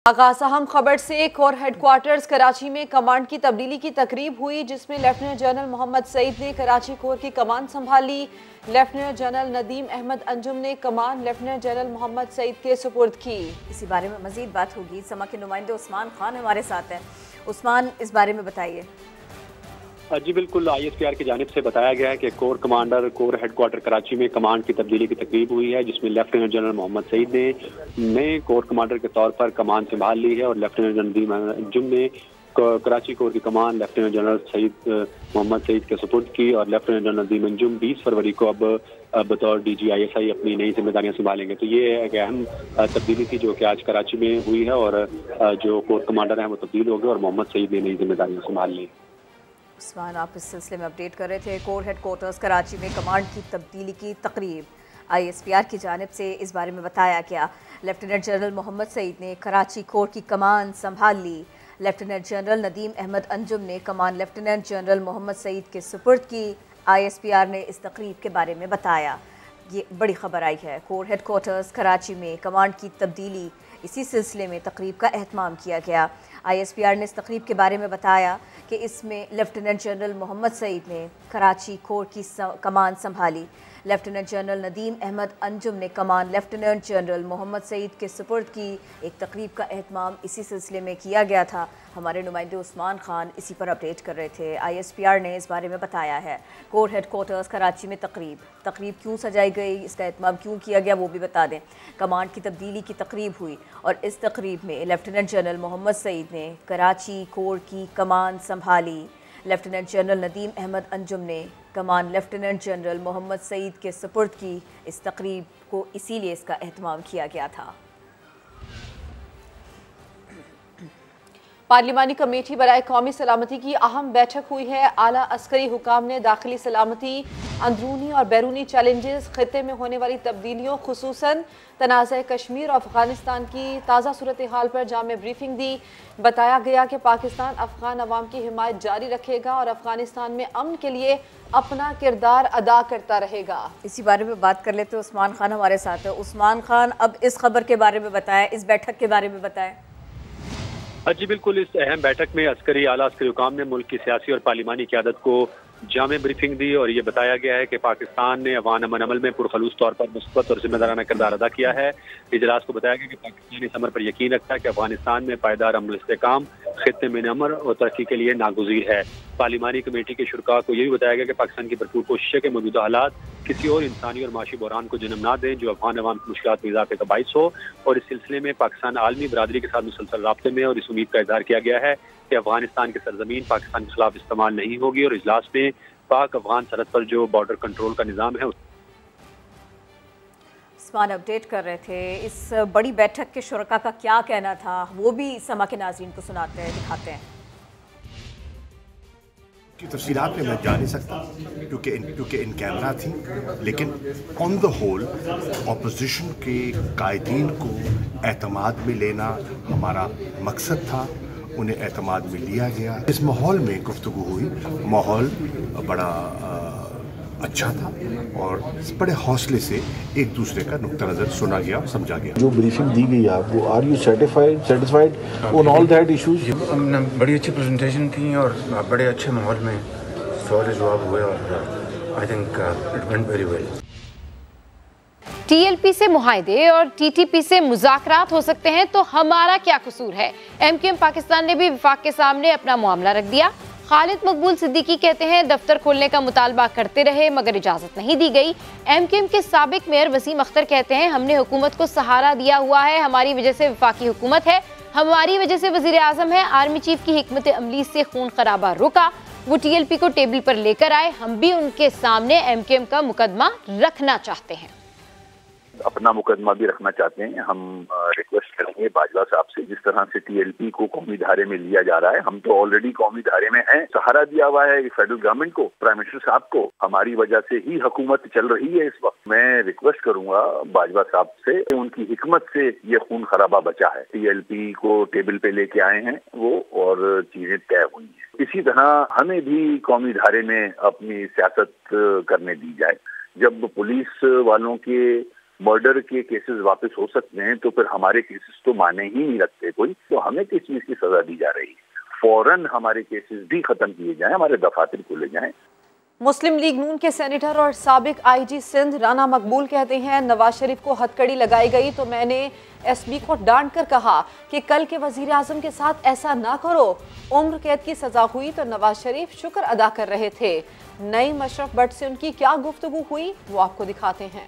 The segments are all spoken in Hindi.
आगाज अहम खबर से कोर हेडक्वार्टर्स कराची में कमांड की तब्दीली की तकरीब हुई, जिसमें लेफ्टिनेंट जनरल मोहम्मद सईद ने कराची कोर की कमान संभाली। लेफ्टिनेंट जनरल नदीम अहमद अंजुम ने कमान लेफ्टिनेंट जनरल मोहम्मद सईद के सुपुर्द की। इसी बारे में मजीद बात होगी। समा के नुमाइंदे उस्मान खान हमारे साथ हैं। उस्मान, इस बारे में बताइए। जी बिल्कुल, ISPR की जानिब से बताया गया है कि core commander core headquarter Karachi में कमांड की तब्दीली की तकरीब हुई है, जिसमें लेफ्टिनेंट जनरल मोहम्मद सईद ने कोर कमांडर के तौर पर कमान संभाल ली है और लेफ्टिनेंट जनरल नदीम अंजुम ने कराची कोर की कमान लेफ्टिनेंट जनरल मोहम्मद सईद के सुपुर्द की। और लेफ्टिनेंट जनरल नदीम अंजुम 20 फरवरी को अब बतौर DG ISI अपनी नई जिम्मेदारियां संभालेंगे। तो ये एक अहम तब्दीली थी जो कि आज कराची में हुई है और जो कोर कमांडर हैं वो तब्दील हो गए और मोहम्मद सईद ने नई जिम्मेदारियां संभाल ली। उस्मान, आप इस सिलसिले में अपडेट कर रहे थे। कोर हेडक्वार्टर्स कराची में कमांड की तब्दीली की तकरीब, ISPR की जानिब से इस बारे में बताया गया। लेफ्टिनेंट जनरल मोहम्मद सईद ने कराची कोर की कमान संभाल ली। लेफ्टिनेंट जनरल नदीम अहमद अंजुम ने कमान लेफ्टिनेंट जनरल मोहम्मद सईद के सुपुर्द की। ISPR ने इस तकरीब के बारे में बताया। ये बड़ी खबर आई है। कोर हेडक्वार्टर्स कराची में कमांड की तब्दीली, इसी सिलसिले में तकरीब का एहतमाम किया गया। ISPR ने इस तकरीब के बारे में बताया कि इसमें लेफ्टिनेंट जनरल मोहम्मद सईद ने कराची कोर की कमान संभाली। लेफ्टिनेंट जनरल नदीम अहमद अंजुम ने कमान लेफ्टिनेंट जनरल मोहम्मद सईद के सुपुर्द की। एक तकरीब का एहतमाम इसी सिलसिले में किया गया था। हमारे नुमाइंदे उस्मान खान इसी पर अपडेट कर रहे थे। ISPR ने इस बारे में बताया है। कोर हेडक्वार्टर्स कराची में तकरीब क्यों सजाई गई, इसका एहतमाम क्यों किया गया, वो भी बता दें। कमांड की तब्दीली की तकरीब हुई और इस तकरीब में लेफ्टिनेंट जनरल मोहम्मद सईद ने कराची कोर की कमान संभाली। लेफ्टिनेंट जनरल नदीम अहमद अंजुम ने कमान लेफ्टिनेंट जनरल मोहम्मद सईद के सुपुर्द की। इस तकरीब को इसीलिए इसका एहतमाम किया गया था। पार्लिमानी कमेटी बराए कौमी सलामती की अहम बैठक हुई है। आला अस्करी हुकाम ने दाखिली सलामती, अंदरूनी और बैरूनी चैलेंजेस, खित्ते में होने वाली तब्दीलियों, खुसूसन तनाज़ा कश्मीर और अफगानिस्तान की ताज़ा सूरत हाल पर जामे ब्रीफिंग दी। बताया गया कि पाकिस्तान अफगान अवाम की हिमायत जारी रखेगा और अफगानिस्तान में अमन के लिए अपना किरदार अदा करता रहेगा। इसी बारे में बात कर लेते हैं। उस्मान खान हमारे साथ है। उस्मान खान, अब इस खबर के बारे में बताएं, इस बैठक के बारे में बताएं। जी बिल्कुल, इस अहम बैठक में आला अस्करी हुकाम ने मुल्क की सियासी और पार्लिमानी क़यादत को जामे ब्रीफिंग दी और ये बताया गया है कि पाकिस्तान ने अवान अमन अमल में पुरखलूस तौर पर मुस्बत और जिम्मेदाराना किरदार अदा किया है। इजलास को बताया गया कि पाकिस्तान इस अमर पर यकीन रखता है कि अफगानिस्तान में पायदार अमन इस्तेहकाम खित्ते में अमन और तरक्की के लिए नागुज़ीर है। पार्लिमानी कमेटी के शुरा को यह भी बताया गया कि पाकिस्तान की भरपूर कोशिश है कि मौजूदा हालात किसी और इंसानी और माशी बहरान को जन्म ना दें जो अफगान अवाम की मुश्किलात में इजाफे का बाइस हो। और इस सिलसिले में पाकिस्तान आलमी बरादरी के साथ मुसलसल राब्ते में और इस उम्मीद का इजहार किया गया है कि अफगानिस्तान की सरजमीन पाकिस्तान के खिलाफ इस्तेमाल नहीं होगी। और इजलास में पाक अफगान सरहद पर जो बॉर्डर कंट्रोल का निज़ाम है उस्मान अपडेट कर रहे थे। इस बड़ी बैठक के शुरका का क्या कहना था, वो भी समा के नाज़रीन को सुनाते हैं, दिखाते हैं। की तफसीलात में मैं जा नहीं सकता क्योंकि इन कैमरा थी, लेकिन ऑन द होल अपोजिशन के कायदीन को एतमाद में लेना हमारा मकसद था। उन्हें एतमाद में लिया गया। इस माहौल में गुफ्तगू हुई। माहौल बड़ा अच्छा था और बड़े हौसले से एक दूसरे का नुक्ता नज़र सुना गया, समझा गया। जो ब्रीफिंग दी गई आपको, are you satisfied on all that issues? बड़ी अच्छी प्रेजेंटेशन थी और बड़े अच्छे माहौल में सवाल जवाब हुए और I think it went very well. TLP से मुआहदे और TTP से मुज़ाकरात हो सकते हैं तो हमारा क्या कसूर है। MQM पाकिस्तान ने भी विफाक के सामने अपना मामला रख दिया। खालिद मकबूल सिद्दीकी कहते हैं दफ्तर खोलने का मुतालबा करते रहे मगर इजाज़त नहीं दी गई। MQM के साबिक मेयर वसीम अख्तर कहते हैं हमने हुकूमत को सहारा दिया हुआ है, हमारी वजह से विफाकी हुकूमत है, हमारी वजह से वज़ीर आज़म है। आर्मी चीफ की हिकमत अमली से खून खराबा रुका, वो TLP को टेबल पर लेकर आए, हम भी उनके सामने MQM का मुकदमा रखना चाहते हैं। अपना मुकदमा भी रखना चाहते हैं। हम रिक्वेस्ट करेंगे बाजवा साहब से, जिस तरह से TLP को कौमी धारे में लिया जा रहा है, हम तो ऑलरेडी कौमी धारे में हैं। सहारा दिया हुआ है फेडरल गवर्नमेंट को, प्राइम मिनिस्टर साहब को, हमारी वजह से ही हुकूमत चल रही है इस वक्त। मैं रिक्वेस्ट करूंगा बाजवा साहब से, उनकी हिकमत से ये खून खराबा बचा है। TLP को टेबल पे लेके आए हैं वो और चीजें तय हुई हैं। इसी तरह हमें भी कौमी धारे में अपनी सियासत करने दी जाए। जब पुलिस वालों के मर्डर के केसेस वापस हो सकते हैं, तो फिर हमारे केसेस तो माने ही नहीं रखते कोई, तो हमें किस चीज की सजा दी जा रही है? फौरन हमारे केसेस भी खत्म किए जाएं, हमारे दफातर खोले जाएं। मुस्लिम लीग नून के सेनेटर और साबिक आईजी सिंध राना मकबूल कहते हैं, नवाज शरीफ को हथकड़ी लगाई गई तो मैंने एसपी को डांट कर कहा कि कल के वजीर आजम के साथ ऐसा ना करो। उम्र कैद की सजा हुई तो नवाज शरीफ शुक्र अदा कर रहे थे। नई मशरफ भट्ट से उनकी क्या गुफ्तगू हुई वो आपको दिखाते हैं।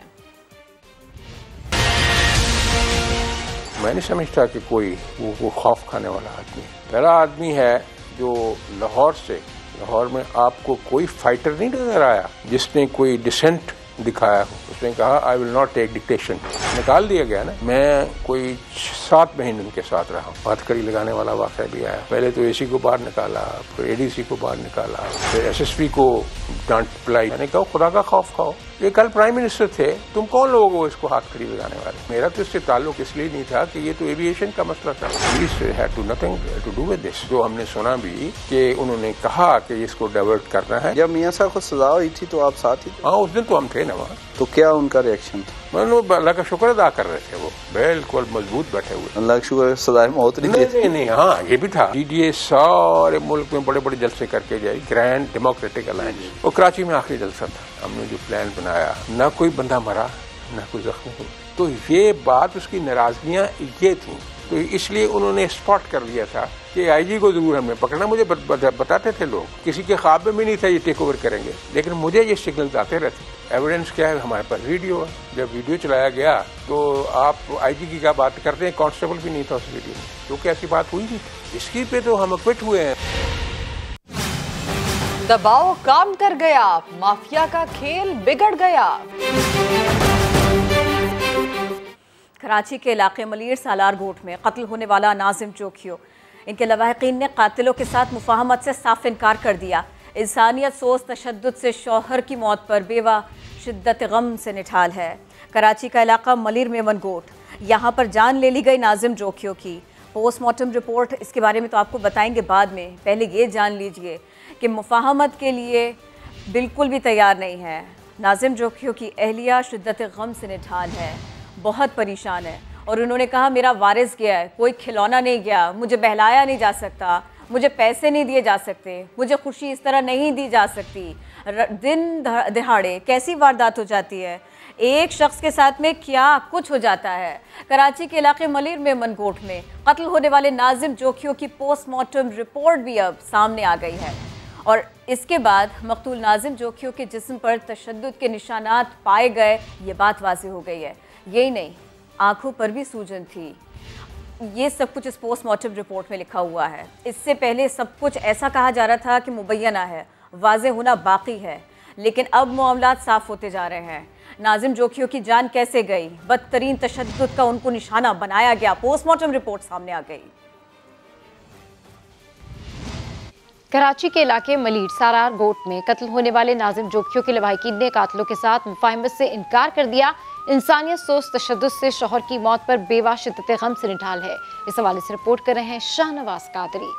मैं नहीं समझता कि कोई वो खौफ खाने वाला आदमी है। पहला आदमी है जो लाहौर में आपको कोई फाइटर नहीं नजर आया जिसने कोई डिसेंट दिखाया हो। उसने कहा I will not take dictation, निकाल दिया गया ना। मैं कोई 7 महीने उनके साथ रहा हूँ। हथकड़ी लगाने वाला वाक़या भी आया। पहले तो एसी को बाहर निकाला, फिर एडीसी को बाहर निकाला, फिर एसएसपी को डांट पिलाई। मैंने कहा खुदा का खौफ खाओ, ये कल प्राइम मिनिस्टर थे, तुम कौन लोग हो इसको हथकड़ी लगाने वाले? मेरा तो इससे ताल्लुक इसलिए नहीं था कि ये तो एविएशन का मसला था। Police had to nothing to do with this. जो हमने सुना भी कि उन्होंने कहा कि इसको डाइवर्ट करना है। जब मियां साहब को सजा हुई थी तो आप साथ ही? हाँ, उस दिन तो हम थे ना वहाँ। तो क्या उनका रिएक्शन था? मतलब अल्लाह का शुक्र अदा कर रहे थे, वो बिल्कुल मजबूत बैठे हुए। अल्लाह का शुक्र सजा मौत नहीं, हाँ ये भी था। डीडीए सारे मुल्क में बड़े बड़े जलसे करके जाए, ग्रैंड डेमोक्रेटिक अलायंस। वो कराची में आखिरी जलसा था। हमने जो प्लान बनाया, ना कोई बंदा मरा ना कोई जख्मी हुआ। तो ये बात, उसकी नाराजगियां ये थी, तो इसलिए उन्होंने स्पॉट कर लिया था कि आईजी को जरूर हमने पकड़ना। मुझे बताते थे लोग, किसी के ख्वाब में भी नहीं था ये टेक ओवर करेंगे, लेकिन मुझे ये सिग्नल आते रहते। एविडेंस क्या है? हमारे पास वीडियो है। जब वीडियो चलाया गया तो आप आईजी की क्या बात करते हैं, कांस्टेबल भी नहीं था उस वीडियो में, क्योंकि ऐसी बात हुई नहीं। इसकी पे तो हम क्विट हुए हैं। दबाव काम कर गया, माफिया का खेल बिगड़ गया। कराची के इलाके मलीर सालार गोट में कत्ल होने वाला नाजिम जोखियो, इनके लवाहिकीन ने कातिलों के साथ मुफाहमत से साफ इनकार कर दिया। इंसानियत सोच तशद्दुद से शौहर की मौत पर बेवा शिद्दत गम से निठाल है। कराची का इलाका मलीर मेमन गोट, यहाँ पर जान ले ली गई नाजिम जोखियो की। पोस्टमार्टम रिपोर्ट इसके बारे में तो आपको बताएंगे बाद में। पहले ये जान लीजिए कि मुफाहमत के लिए बिल्कुल भी तैयार नहीं है। नाजिम जोखियो की अहलिया शिद्दत गम से निठाल है, बहुत परेशान है। और उन्होंने कहा मेरा वारिस गया है, कोई खिलौना नहीं गया, मुझे बहलाया नहीं जा सकता, मुझे पैसे नहीं दिए जा सकते, मुझे खुशी इस तरह नहीं दी जा सकती। दिन दिहाड़े कैसी वारदात हो जाती है, एक शख्स के साथ में क्या कुछ हो जाता है। कराची के इलाके मलीर में मनकोट में कत्ल होने वाले नाजिम जोखियो की पोस्टमार्टम रिपोर्ट भी अब सामने आ गई है। और इसके बाद मकतूल नाजिम जोखियो के जिस्म पर तशद्दुद के निशानात पाए गए, ये बात वाज़ेह हो गई है। यही नहीं, आंखों पर भी सूजन थी। ये सब कुछ इस पोस्टमार्टम रिपोर्ट में लिखा हुआ है। इससे पहले सब कुछ ऐसा कहा जा रहा था कि मुबैना है, वाज़ेह होना बाकी है, लेकिन अब मामलात साफ होते जा रहे हैं। नाजिम जोखियो की जान कैसे गई, बदतरीन तशद्दुद का उनको निशाना बनाया गया, पोस्टमार्टम रिपोर्ट सामने आ गई। कराची के इलाके मलीर सारार गोट में कत्ल होने वाले नाजिम जोखियो के लवाहिकीन ने कातिलों के साथ मुफाहमत से इनकार कर दिया। इंसानियत सोच तशद्दुद से शौहर की मौत पर बेवा शिद्दत गम से निठाल है। इस हवाले से रिपोर्ट कर रहे हैं शाहनवाज कादरी।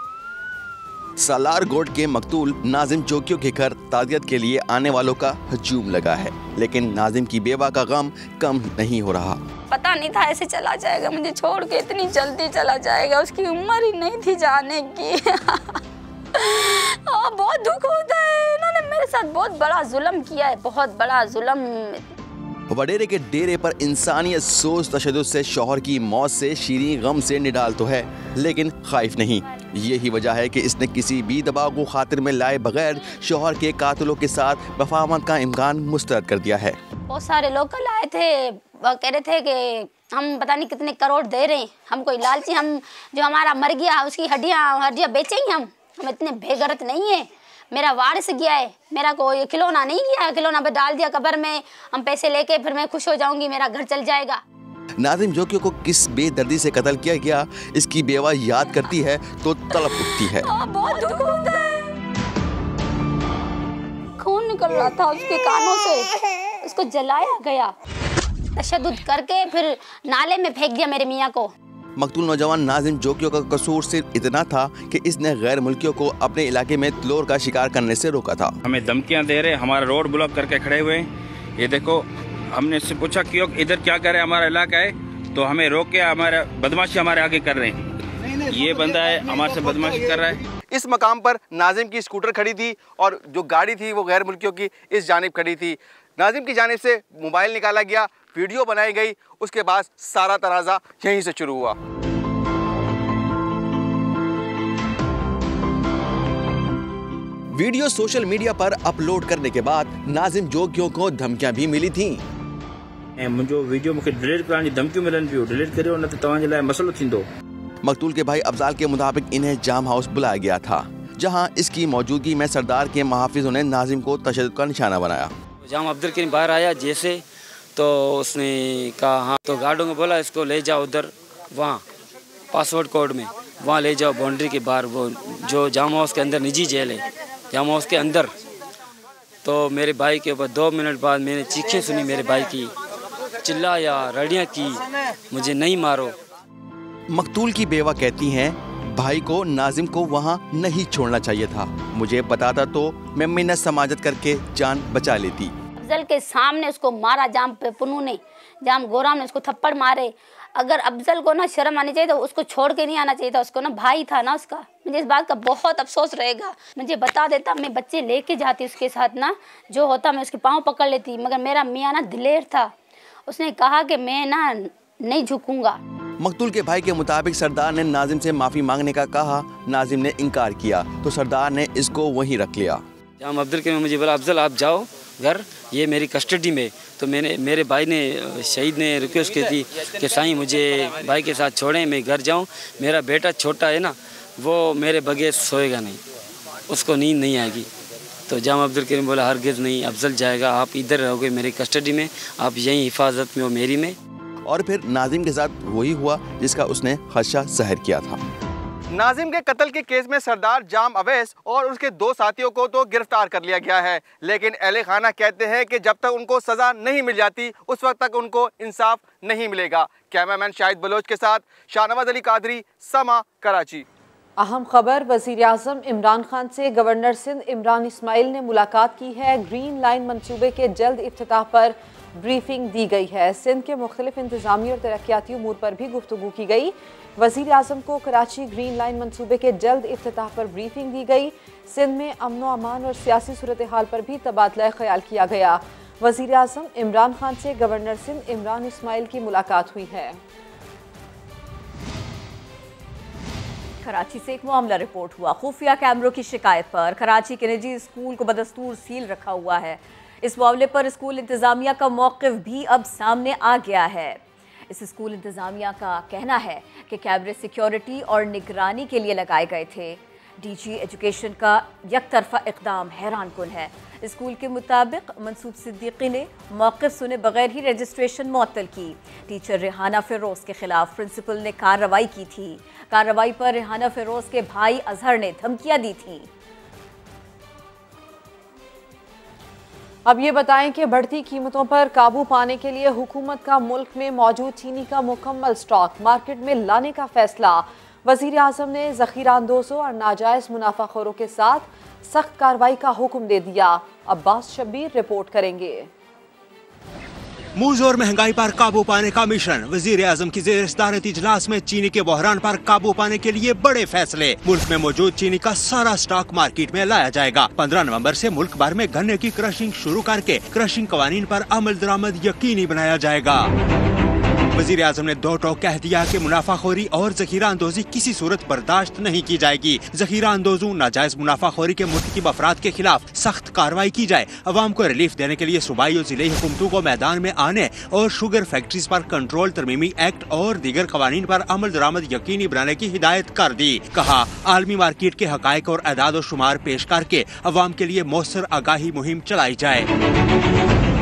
सालार गोट के मकतूल नाजिम जोखियो के घर ताज़ियत के लिए आने वालों का हजूम लगा है, लेकिन नाजिम की बेवा का गम कम नहीं हो रहा। पता नहीं था ऐसे चला जाएगा, मुझे छोड़ के इतनी जल्दी चला जाएगा, उसकी उम्र ही नहीं थी जाने की। बहुत दुख होता है, इन्होंने मेरे साथ बहुत बड़ा जुल्म किया है, बहुत बड़ा जुल्म। वडेरे के डेरे पर इंसानियत सोच तशद्दुद से शौहर की मौत से शीरीं गम से निडाल तो है, लेकिन खाइफ नहीं। यही वजह है कि इसने किसी भी दबाव को खातिर में लाए बगैर शौहर के कातिलों के साथ मुफाहमत का इम्कान मुस्तरद कर दिया है। बहुत सारे लोग कल आए थे, वो कह रहे थे कि हम पता नहीं कितने करोड़ दे रहे हैं, हम कोई लालची, हम जो हमारा मर गया उसकी हड्डियाँ बेचेंगे, हम इतने बेगरत नहीं है। मेरा वारिस गया है, मेरा कोई खिलौना नहीं गया, खिलौना पे डाल दिया कब्र में, हम पैसे लेके फिर मैं खुश हो जाऊंगी, मेरा घर चल जाएगा। नाजिम जोखियो को किस बेदर्दी से कत्ल किया गया, इसकी बेवा याद करती है तो तड़प उठती है। बहुत दुख होता है। खून निकल रहा था उसके कानों से, उसको जलाया गया, तशद्दुद करके फिर नाले में फेंक दिया मेरे मियाँ को। मकतूल नौजवान नाजिम जोखियो का कसूर सिर्फ इतना था कि इसने गैर मुल्कियों को अपने इलाके में तलोर का शिकार करने से रोका था। हमें धमकियां दे रहे, हमारा रोड ब्लॉक करके खड़े हुए, ये देखो हमने इससे पूछा कि इधर क्या कर रहे हैं, हमारा इलाका है, तो हमें रोक के हमारा बदमाशी हमारे आगे कर रहे हैं। ये बंदा है हमारे से बदमाशी कर रहा है। इस मकाम पर नाजिम की स्कूटर खड़ी थी और जो गाड़ी थी वो गैर मुल्कियों की इस जानिब खड़ी थी। नाजिम की जानिब से मोबाइल निकाला गया, वीडियो बनाई गई, उसके बाद सारा तनाज़ा यहीं से शुरू हुआ। वीडियो सोशल मीडिया पर अपलोड करने के बाद नाजिम जोगियों को धमकियां भी मिली थीं। मुझे वीडियो मुझे डिलीट कराने जी धमकियूं मिलन पियूं, डिलीट करियो न त तव्हांजे लाइ मसलो थींदो। मकतूल के भाई अफजाल के मुताबिक इन्हें जाम हाउस बुलाया गया था, जहां इसकी मौजूदगी में सरदार के मुहाफिजों ने नाजिम को तशद्दुद का निशाना बनाया। जाम अब्दुल करीम बाहर आया जैसे, तो उसने कहा हाँ, तो गार्डों को बोला इसको ले जाओ उधर, वहाँ पासवर्ड कोड में, वहाँ ले जाओ बाउंड्री के बाहर, वो जो जाम हाउस के अंदर निजी जेल है, जाम हाउस के अंदर। तो मेरे भाई के ऊपर 2 मिनट बाद मैंने चीखें सुनी मेरे भाई की, चिल्लाया, रड़ियाँ की, मुझे नहीं मारो। मकतूल की बेवा कहती हैं भाई को नाजिम को वहाँ नहीं छोड़ना चाहिए था, मुझे बताता तो मैं मिन्नत समाजत करके जान बचा लेती। अफजल के सामने उसको मारा, जाम पे पुनू ने, जाम गोराम ने उसको थप्पड़ मारे। अगर अफजल को ना शर्म आनी चाहिए तो उसको छोड़ के नहीं आना चाहिए था, उसको ना भाई था ना उसका। मुझे इस बात का बहुत अफसोस रहेगा। मुझे बता देता, मैं बच्चे लेके जाती उसके साथ ना, जो होता मैं उसके पाँव पकड़ लेती, मगर मेरा मियाँ ना दिलेर था, उसने कहा कि मैं ना नहीं झुकूंगा। मकतूल के भाई के मुताबिक सरदार ने नाजिम से माफ़ी मांगने का कहा, नाजिम ने इनकार किया तो सरदार ने इसको वहीं रख लिया। जाम अब्दुल के मुझे बोला अफजल आप जाओ घर, ये मेरी कस्टडी में। तो मेरे भाई ने, शहीद ने रिक्वेस्ट की थी कि साईं मुझे भाई के साथ छोड़ें, मैं घर जाऊं, मेरा बेटा छोटा है ना, वो मेरे बगैर सोएगा नहीं, उसको नींद नहीं आएगी। तो जाम अब्दुल करीम बोला हरगिज़ नहीं, अफजल जाएगा, आप इधर रहोगे मेरी कस्टडी में, आप यहीं हिफाजत में हो मेरी में। और फिर नाजिम के साथ वही हुआ जिसका उसने खदशा ज़ाहिर किया था। नाजिम के कत्ल के केस में सरदार जाम अवैस और उसके 2 साथियों को तो गिरफ्तार कर लिया गया है, लेकिन अहले खाना कहते हैं कि जब तक उनको सज़ा नहीं मिल जाती उस वक्त तक उनको इंसाफ नहीं मिलेगा। कैमरामैन शाहिद बलोच के साथ शाहनवाज अली कादरी, समा, कराची। अहम खबर, वज़ीर-ए-आज़म इमरान खान से गवर्नर सिंध इमरान इस्माइल ने मुलाकात की है। ग्रीन लाइन मंसूबे के जल्द इफ्तिताह पर ब्रीफिंग दी गई है। सिंध के मुख्तलिफ इंतजामी और तरक्याती उमूर पर भी गुफ्तगू की गई। वज़ीर-ए-आज़म को कराची ग्रीन लाइन मंसूबे के जल्द इफ्तिताह पर ब्रीफिंग दी गई। सिंध में अमन व अमान और सियासी सूरत हाल पर भी तबादला ख्याल किया गया। वज़ीर-ए-आज़म इमरान खान से गवर्नर सिंध इमरान इस्माइल की मुलाकात हुई है। कराची से एक मामला रिपोर्ट हुआ। खुफिया कैमरों की शिकायत पर कराची के निजी स्कूल को बदस्तूर सील रखा हुआ है। इस मामले पर स्कूल इंतज़ामिया का मौक़िफ़ भी अब सामने आ गया है। इस स्कूल इंतज़ामिया का कहना है कि कैमरे सिक्योरिटी और निगरानी के लिए लगाए गए थे। डीजी एजुकेशन का यकतरफा इक़दाम हैरानकुन है। स्कूल के मुताबिक मंसूब सिद्दीकी ने मौक़िफ़ सुने बगैर ही रजिस्ट्रेशन मुअत्तल की। टीचर रेहाना फ़िरोज़ के खिलाफ प्रिंसिपल ने कार्रवाई की थी। कार्रवाई पर रेहाना फ़िरोज़ के भाई अजहर ने धमकियां दी थीं। अब ये बताएं कि बढ़ती कीमतों पर काबू पाने के लिए हुकूमत का मुल्क में मौजूद चीनी का मुकम्मल स्टॉक मार्केट में लाने का फैसला। वज़ीर-ए-आज़म ने ज़ख़ीरा अंदोज़ों और नाजायज़ मुनाफाखोरों के साथ सख्त कार्रवाई का हुक्म दे दिया। अब्बास शब्बीर रिपोर्ट करेंगे। मूज और महंगाई पर काबू पाने का मिशन। वज़ीर-ए-आज़म की ज़ेर सदारत इजलास में चीनी के बहरान पर काबू पाने के लिए बड़े फैसले। मुल्क में मौजूद चीनी का सारा स्टॉक मार्केट में लाया जाएगा। 15 नवंबर से मुल्क भर में गन्ने की क्रशिंग शुरू करके क्रशिंग कवानीन पर अमल दरामद यकीनी बनाया जाएगा। वज़ीर-ए-आज़म ने दो टोक कह दिया कि मुनाफाखोरी और ज़ख़ीरा अंदोज़ी किसी सूरत बर्दाश्त नहीं की जाएगी। ज़ख़ीरा अंदोज़ों, नाजायज़ मुनाफाखोरी के मुर्तकिब अफराद के खिलाफ सख्त कार्रवाई की जाए। अवाम को रिलीफ देने के लिए सूबाई और ज़िले हुकूमतों को मैदान में आने और शुगर फैक्ट्रीज पर कंट्रोल तरमीमी एक्ट और दीगर कवानीन पर अमल दरामद यकीनी बनाने की हिदायत कर दी। कहा आलमी मार्केट के हक़ाइक़ और अदाद और शुमार पेश करके अवाम के लिए मौसर आगाही मुहिम चलाई जाए।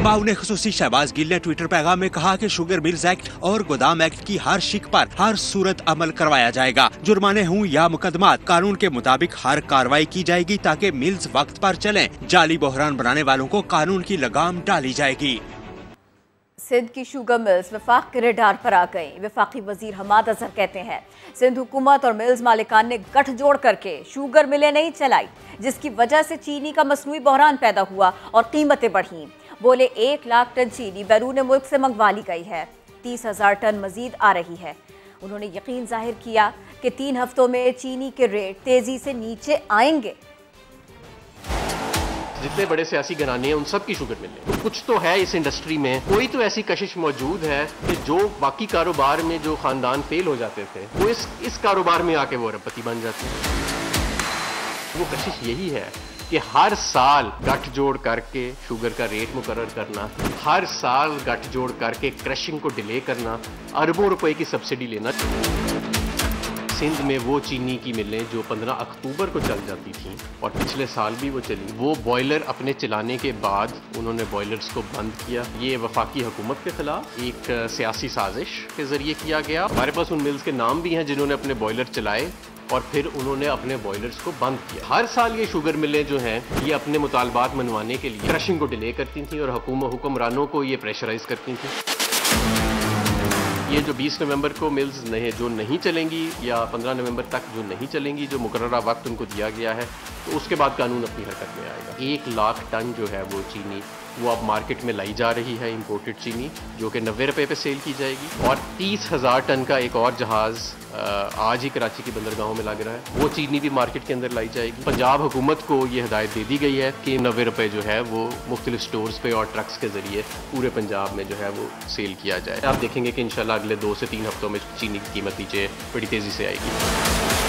बाउने खुसूसी शहबाज गिल ने ट्विटर पैगाम में कहा कि शुगर मिल्स एक्ट और गोदाम एक्ट की हर शिक पर हर सूरत अमल करवाया जाएगा। जुर्माने हों या मुकदमात, कानून के मुताबिक हर कार्रवाई की जाएगी ताकि मिल्स वक्त पर चलें। जाली बहरान बनाने वालों को कानून की लगाम डाली जाएगी। सिंध की शुगर मिल्स वफाक के रेडार पर आ गई। वफाकी वजीर हमाद अजहर कहते हैं सिंध हुकूमत और मिल्स मालिकान ने गठजोड़ करके शुगर मिलें नहीं चलाई, जिसकी वजह से चीनी का मसनूई बहरान पैदा हुआ और कीमतें बढ़ीं। बोले 1 लाख टन चीनी बैरून मुल्क से मंगवा ली गई है, 30,000 टन मजीद आ रही है। उन्होंने यकीन जाहिर किया कि 3 हफ्तों में चीनी के रेट तेजी से नीचे आएंगे। जितने बड़े सियासी घराने हैं उन सब की शुगर मिल रही है। कुछ तो है इस इंडस्ट्री में, कोई तो ऐसी कशिश मौजूद है कि जो बाकी कारोबार में जो खानदान फेल हो जाते थे वो इस कारोबार में आके वो अरबपति बन जाते हैं। वो कशिश यही है कि हर साल गठजोड़ करके शुगर का रेट मुकर्रर करना, हर साल गठजोड़ करके क्रशिंग को डिले करना, अरबों रुपए की सब्सिडी लेना। सिंध में वो चीनी की मिलें जो 15 अक्टूबर को चल जाती थी और पिछले साल भी वो चली, वो बॉयलर अपने चलाने के बाद उन्होंने बॉयलर्स को बंद किया। ये वफाकी हुकूमत के खिलाफ एक सियासी साजिश के जरिए किया गया। हमारे पास उन मिल्स के नाम भी हैं जिन्होंने अपने बॉयलर चलाए और फिर उन्होंने अपने बॉयलर्स को बंद किया। हर साल ये शुगर मिलें जो हैं ये अपने मुतालबात मनवाने के लिए क्रशिंग को डिले करती थी और हुक्मरानों को ये प्रेशराइज करती थी। ये जो 20 नवंबर को मिल्स जो नहीं चलेंगी या 15 नवंबर तक जो नहीं चलेंगी, जो मुकर्ररा वक्त उनको दिया गया है, तो उसके बाद कानून अपनी हरकत में आएगा। 1 लाख टन जो है वो चीनी वो अब मार्केट में लाई जा रही है, इंपोर्टेड चीनी, जो कि 90 रुपये पे सेल की जाएगी। और 30,000 टन का एक और जहाज़ आज ही कराची की बंदरगाहों में लग रहा है, वो चीनी भी मार्केट के अंदर लाई जाएगी। पंजाब हुकूमत को ये हिदायत दे दी गई है कि 90 रुपये जो है वो मुख्तलिफ स्टोर्स पे और ट्रक्स के ज़रिए पूरे पंजाब में जो है वो सेल किया जाए। आप देखेंगे कि इंशाल्लाह अगले 2 से 3 हफ्तों में चीनी की कीमत नीचे बड़ी तेज़ी से आएगी।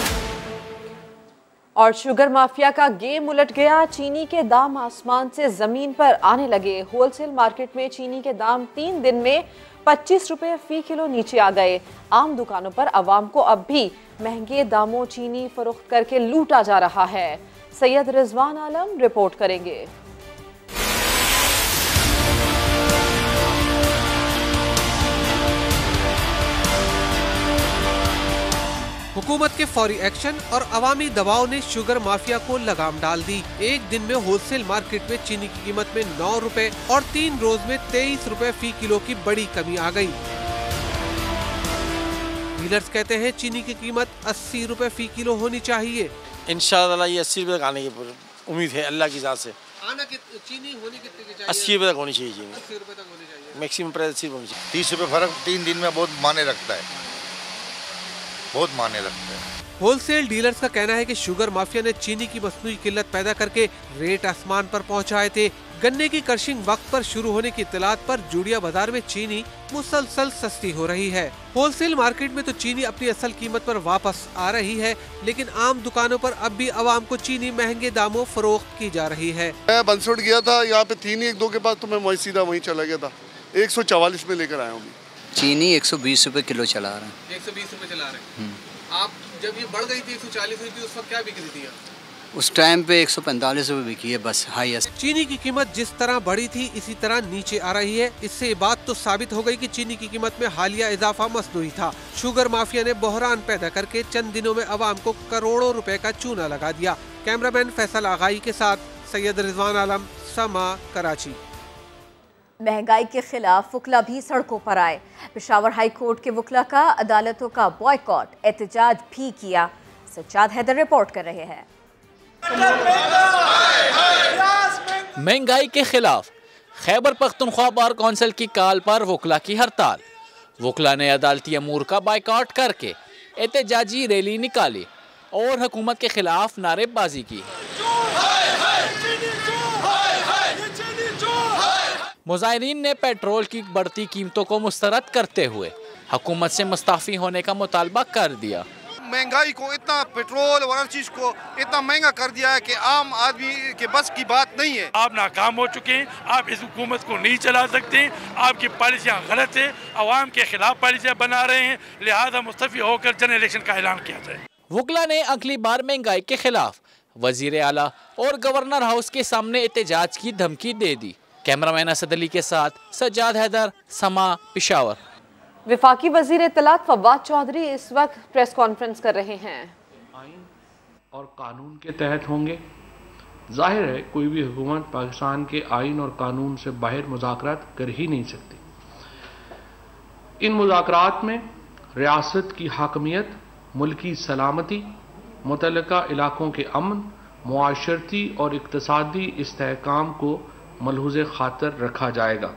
और शुगर माफिया का गेम उलट गया, चीनी के दाम आसमान से जमीन पर आने लगे। होलसेल मार्केट में चीनी के दाम 3 दिन में 25 रुपए फी किलो नीचे आ गए। आम दुकानों पर आवाम को अब भी महंगे दामों चीनी फरोख्त करके लूटा जा रहा है। सैयद रिजवान आलम रिपोर्ट करेंगे। हुकूमत के फौरी एक्शन और अवामी दबाव ने शुगर माफिया को लगाम डाल दी। एक दिन में होलसेल मार्केट में चीनी की कीमत में 9 रुपए और 3 रोज में 23 रुपए फी किलो की बड़ी कमी आ गई। डीलर्स कहते हैं चीनी की कीमत 80 रुपए फी किलो होनी चाहिए। इंशाअल्लाह ये 80 रुपए तक आने की उम्मीद है अल्लाह की जात से। चीनी होनी कितने की चाहिए? 80 रुपए तक होनी चाहिए चीनी, 80 रुपए तक होनी चाहिए। मैक्सिमम प्राइस 80 होनी चाहिए। 30 रुपए फर्क 3 दिन में बहुत माने रखता है, बहुत माने रखता है। होलसेल डीलर्स का कहना है कि शुगर माफिया ने चीनी की मसनूई किल्लत पैदा करके रेट आसमान पर पहुंचाए थे। गन्ने की क्रशिंग वक्त पर शुरू होने की इत्तलात पर जूड़िया बाजार में चीनी मुसलसल सस्ती हो रही है। होलसेल मार्केट में तो चीनी अपनी असल कीमत पर वापस आ रही है, लेकिन आम दुकानों पर अब भी आवाम को चीनी महंगे दामों फरोख्त की जा रही है। मैं बंसोड़ गया था, यहाँ पे थी नहीं 1-2 के बाद, तो मैं वहीं सीधा वहीं चला गया था। 144 में लेकर आया हूँ। चीनी 120 रुपए किलो चला रहा है। 120 रुपए चला रहे हैं। आप जब ये बढ़ गई थी 140 हुई थी उस वक्त क्या बिक रही थी? उस टाइम पे 145 रुपए बिकी है बस हाईएस्ट। चीनी की कीमत जिस तरह बढ़ी थी इसी तरह नीचे आ रही है। इससे ये बात तो साबित हो गई कि चीनी की कीमत में हालिया इजाफा मसनूई था। शुगर माफिया ने बहरान पैदा करके चंद दिनों में अवाम को करोड़ों रुपए का चूना लगा दिया। कैमरामैन फैसल आगाई के साथ सैयद रिजवान आलम, समा, कराची। महंगाई के खिलाफ वकला भी सड़कों पर आए। पेशावर हाई कोर्ट के वकला का अदालतों का बॉयकॉट, एहतजाज भी किया। सज्जाद हैदर रिपोर्ट कर रहे हैं। महंगाई के खिलाफ खैबर पख्तूनख्वा बार कौंसिल की काल पर वकला की हड़ताल। वकला ने अदालती अमूर का बायकॉट करके एहतजाजी रैली निकाली और हुकूमत के खिलाफ नारेबाजी की। मुजाहिरीन ने पेट्रोल की बढ़ती कीमतों को मुस्तरद करते हुए हुकूमत से मुस्ताफी होने का मुतालबा कर दिया। महंगाई को इतना, पेट्रोल और हर चीज को इतना महंगा कर दिया है कि आम आदमी के बस की बात नहीं है। आप नाकाम हो चुके हैं, आप इस हुकूमत को नहीं चला सकते, आपकी पॉलिसियाँ गलत है, अवाम के खिलाफ पॉलिसियाँ बना रहे हैं, लिहाजा मुस्तफी होकर जन इलेक्शन का ऐलान किया जाए। वकला ने अगली बार महंगाई के खिलाफ वजीर आला और गवर्नर हाउस के सामने एहतजाज की धमकी दे दी। कैमरामैन असद अली के साथ सज्जाद हैदर, समा, पेशावर। वफाकी वजीर इत्तलात फवाद चौधरी इस वक्त प्रेस कॉन्फ्रेंस कर रहे हैं। आइन और कानून के तहत होंगे। जाहिर है कोई भी हुकूमत पाकिस्तान के आइन और कानून से बाहर मुज़ाकरात कर ही नहीं सकती। इन मुज़ाकरात में रियासत की हाकमियत, मुल्की सलामती, मुतल्लिका इलाकों के अमन, मुआशरती और इक्तसादी इस्तेहकाम को मलहूज़े खातर रखा जाएगा।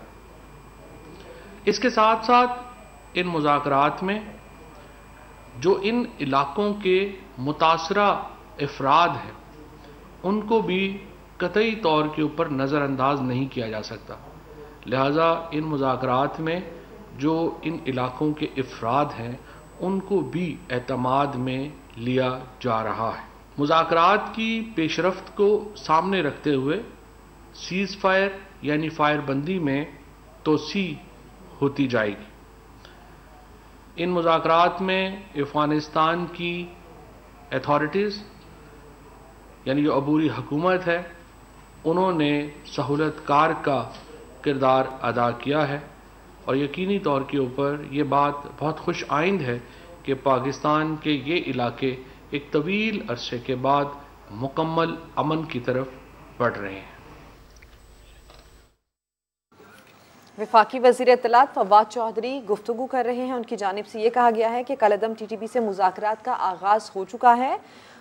इसके साथ साथ इन मुज़ाकरात में जो इन इलाकों के मुतासरा अफराद हैं उनको भी कतई तौर के ऊपर नज़रअंदाज नहीं किया जा सकता। लिहाजा इन मुज़ाकरात में जो इन इलाकों के अफराद हैं उनको भी एतमाद में लिया जा रहा है। मुज़ाकरात की पेशरफ्त को सामने रखते हुए सीज़ फायर यानी फायरबंदी में तोसी होती जाएगी। इन मुज़ाकरात में अफ़गानिस्तान की अथॉरिटीज़ यानी जो अबूरी हुकूमत है उन्होंने सहूलतकार का किरदार अदा किया है और यकीनी तौर के ऊपर ये बात बहुत खुश आइंद है कि पाकिस्तान के ये इलाके एक तवील अरसे के बाद मुकम्मल अमन की तरफ बढ़ रहे हैं। वफाकी वज़ीर इत्तलात फवाद चौधरी गुफ्तगू कर रहे हैं। उनकी जानिब से ये कहा गया है कि कलअदम TTP से मुज़ाकरात का आगाज़ हो चुका है।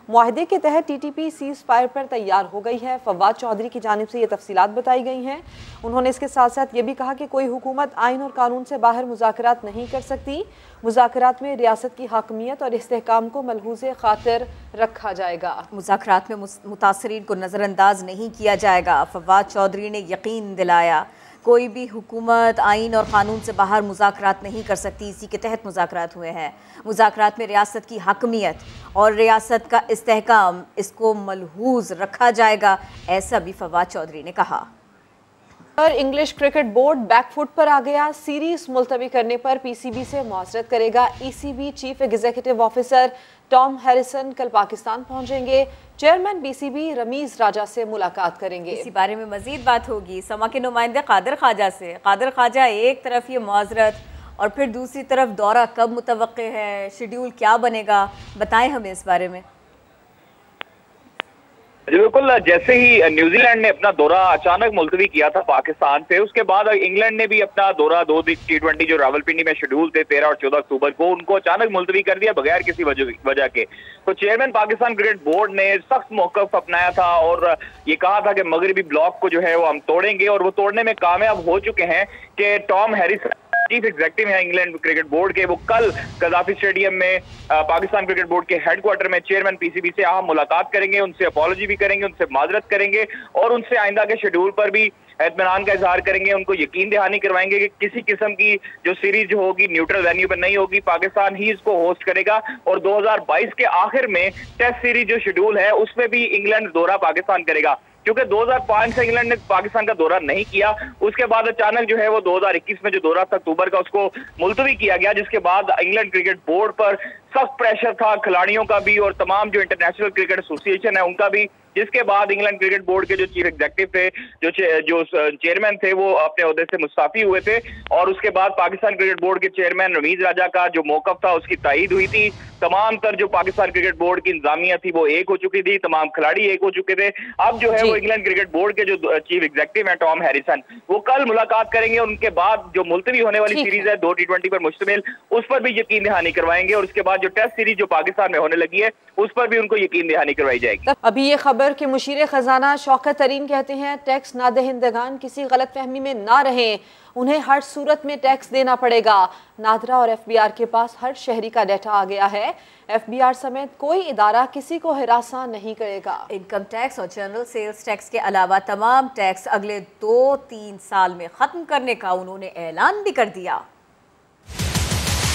मुआहदे के तहत TTP सीज़ फायर पर तैयार हो गई है। फवाद चौधरी की जानिब से ये तफसीलात बताई गई हैं। उन्होंने इसके साथ साथ ये भी कहा कि कोई हुकूमत आइन और कानून से बाहर मुज़ाकरात नहीं कर सकती। मुज़ाकरात में रियासत की हाकमियत और इस्तेहकाम को मलहूज़े खातिर रखा जाएगा। मुज़ाकरात में मुतासरीन को नज़रअंदाज नहीं किया जाएगा। फवाद चौधरी ने यकीन दिलाया कोई भी हुकूमत आइन और कानून से बाहर मुज़ाकरात नहीं कर सकती। इसी के तहत मुज़ाकरात हुए हैं। मुज़ाकरात में रियासत की हाकमियत और रियासत का इस्तेहकाम इसको मलहूज़ रखा जाएगा, ऐसा भी फवाद चौधरी ने कहा। और इंग्लिश क्रिकेट बोर्ड बैकफुट पर आ गया। सीरीज मुलतवी करने पर PCB से मुआज़रत करेगा। ECB chief executive officer Tom Harrison कल पाकिस्तान पहुंचेंगे। चेयरमैन BCB रमीज राजा से मुलाकात करेंगे। इसी बारे में मजीद बात होगी समा के नुमाइंदे कादिर ख्वाजा से। कादिर ख्वाजा, एक तरफ ये मुआज़रत और फिर दूसरी तरफ दौरा कब मुतवक्के है, शेड्यूल क्या बनेगा, बताएं हमें इस बारे में। बिल्कुल, जैसे ही न्यूजीलैंड ने अपना दौरा अचानक मुलतवी किया था पाकिस्तान से, उसके बाद इंग्लैंड ने भी अपना दौरा 2 T20 जो रावलपिंडी में शेड्यूल थे 13 और 14 अक्टूबर को, उनको अचानक मुलतवी कर दिया बगैर किसी वजह के। तो चेयरमैन पाकिस्तान क्रिकेट बोर्ड ने सख्त मौक़िफ़ अपनाया था और ये कहा था कि मगरबी ब्लॉक को जो है वो हम तोड़ेंगे, और वो तोड़ने में कामयाब हो चुके हैं कि टॉम हैरिसन चीफ एग्जीक्यूटिव है इंग्लैंड क्रिकेट बोर्ड के, वो कल कज़ाफी स्टेडियम में पाकिस्तान क्रिकेट बोर्ड के हेडक्वार्टर में चेयरमैन PCB से अहम मुलाकात करेंगे, उनसे अपॉलॉजी भी करेंगे, उनसे माजरत करेंगे और उनसे आइंदा के शेड्यूल पर भी इत्मीनान का इजहार करेंगे। उनको यकीन दहानी करवाएंगे कि किसी किस्म की जो सीरीज होगी न्यूट्रल वेन्यू पर नहीं होगी, पाकिस्तान ही इसको होस्ट करेगा। और 2022 के आखिर में टेस्ट सीरीज जो शेड्यूल है उसमें भी इंग्लैंड दौरा पाकिस्तान करेगा, क्योंकि 2005 से इंग्लैंड ने पाकिस्तान का दौरा नहीं किया। उसके बाद अचानक जो है वो 2021 में जो दौरा था अक्टूबर का, उसको मुलतवी किया गया, जिसके बाद इंग्लैंड क्रिकेट बोर्ड पर सख्त प्रेशर था, खिलाड़ियों का भी और तमाम जो इंटरनेशनल क्रिकेट एसोसिएशन है उनका भी, जिसके बाद इंग्लैंड क्रिकेट बोर्ड के जो चीफ एग्जीक्यूटिव थे, जो चेयरमैन थे, वो अपने ओहदे से मुस्ताफी हुए थे। और उसके बाद पाकिस्तान क्रिकेट बोर्ड के चेयरमैन रमीज राजा का जो मौक़िफ़ था उसकी तायीद हुई थी। तमाम तर जो पाकिस्तान क्रिकेट बोर्ड की इंतजामिया थी वो एक हो चुकी थी, तमाम खिलाड़ी एक हो चुके थे। अब जो है वो इंग्लैंड क्रिकेट बोर्ड के जो चीफ एग्जीक्यूटिव है टॉम हैरिसन, वो कल मुलाकात करेंगे। उनके बाद जो मुलतवी होने वाली सीरीज है 2 T20 पर मुश्तमिल, उस पर भी यकीन दहानी करवाएंगे। और उसके बाद जो टेस्ट सीरीज जो पाकिस्तान में होने लगी है उस पर भी उनको यकीन दहानी करवाई जाएगी। अभी ये खबर कि मुशीर खजाना शौकत तरीन कहते हैं टैक्स नादहिंदगान किसी गलत फहमी में ना रहें, उन्हें हर सूरत में टैक्स देना पड़ेगा। नादरा और FBR के पास हर शहरी का डाटा आ गया है। FBR समेत कोई इदारा किसी को हिरासा नहीं करेगा। इनकम टैक्स और जनरल सेल्स टैक्स के अलावा तमाम टैक्स अगले 2-3 साल में खत्म करने का उन्होंने ऐलान भी कर दिया।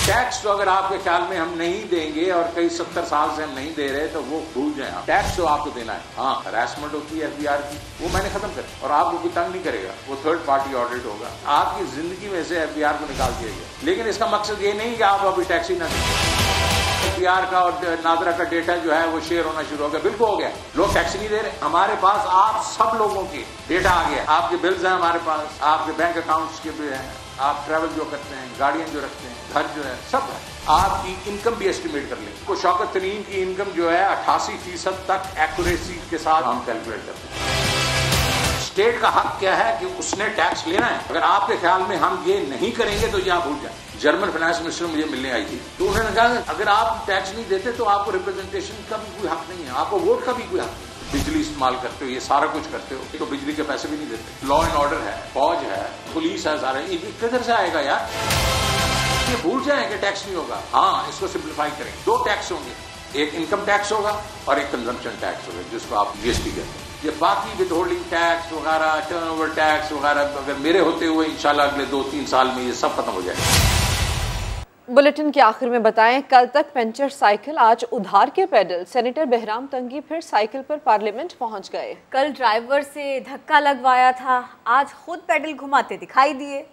टैक्स तो अगर आपके ख्याल में हम नहीं देंगे और कई 70 साल से हम नहीं दे रहे तो वो भूल जाए। टैक्स तो आपको देना है। हाँ, हरासमेंट होती है FBR की, वो मैंने खत्म कर, और आपको कोई तंग नहीं करेगा, वो थर्ड पार्टी ऑडिट होगा। आपकी जिंदगी में से FBR को निकाल दिया गया, लेकिन इसका मकसद ये नहीं कि आप अभी टैक्स ही ना दें। FBR का और नादरा का डेटा जो है वो शेयर होना शुरू हो गया, बिल्कुल हो गया। लोग टैक्स नहीं दे रहे। हमारे पास आप सब लोगों के डेटा आ गया। आपके बिल्स हैं हमारे पास, आपके बैंक अकाउंट्स के भी हैं, आप ट्रैवल जो करते हैं, गाड़ियां जो रखते हैं, घर जो है, सब है। आपकी इनकम भी एस्टिमेट कर लेंगे। तो शौकत तरीन की इनकम जो है 88% तक एक्यूरेसी के साथ हम कैलकुलेट करते हैं। स्टेट का हक क्या है कि उसने टैक्स लेना है। अगर आपके ख्याल में हम ये नहीं करेंगे तो ये आप भूल जाए। जर्मन फाइनेंस मिनिस्टर मुझे मिलने आई थी, तो उन्होंने कहा अगर आप टैक्स नहीं देते तो आपको रिप्रेजेंटेशन का भी कोई हक नहीं है, आपको वोट का भी कोई हक नहीं। बिजली इस्तेमाल करते हो, ये सारा कुछ करते हो, तो बिजली के पैसे भी नहीं देते। लॉ एंड ऑर्डर है, फौज है, पुलिस है, सारे किधर से आएगा यार? ये भूल जाए कि टैक्स नहीं होगा। हाँ, इसको सिंप्लीफाई करेंगे। 2 टैक्स होंगे, एक इनकम टैक्स होगा और एक कंजम्पशन टैक्स होगा, जिसको आप जीएसटी कहते हैं। ये बाकी विद होल्डिंग टैक्स वगैरह, टर्नओवर टैक्स वगैरह, अगर मेरे होते हुए इंशाल्लाह अगले 2-3 साल में ये सब खत्म हो जाएगा। बुलेटिन के आखिर में बताएं, कल तक पंचर साइकिल, आज उधार के पैडल। सेनेटर बहराम तंगी फिर साइकिल पर पार्लियामेंट पहुंच गए। कल ड्राइवर से धक्का लगवाया था, आज खुद पैडल घुमाते दिखाई दिए।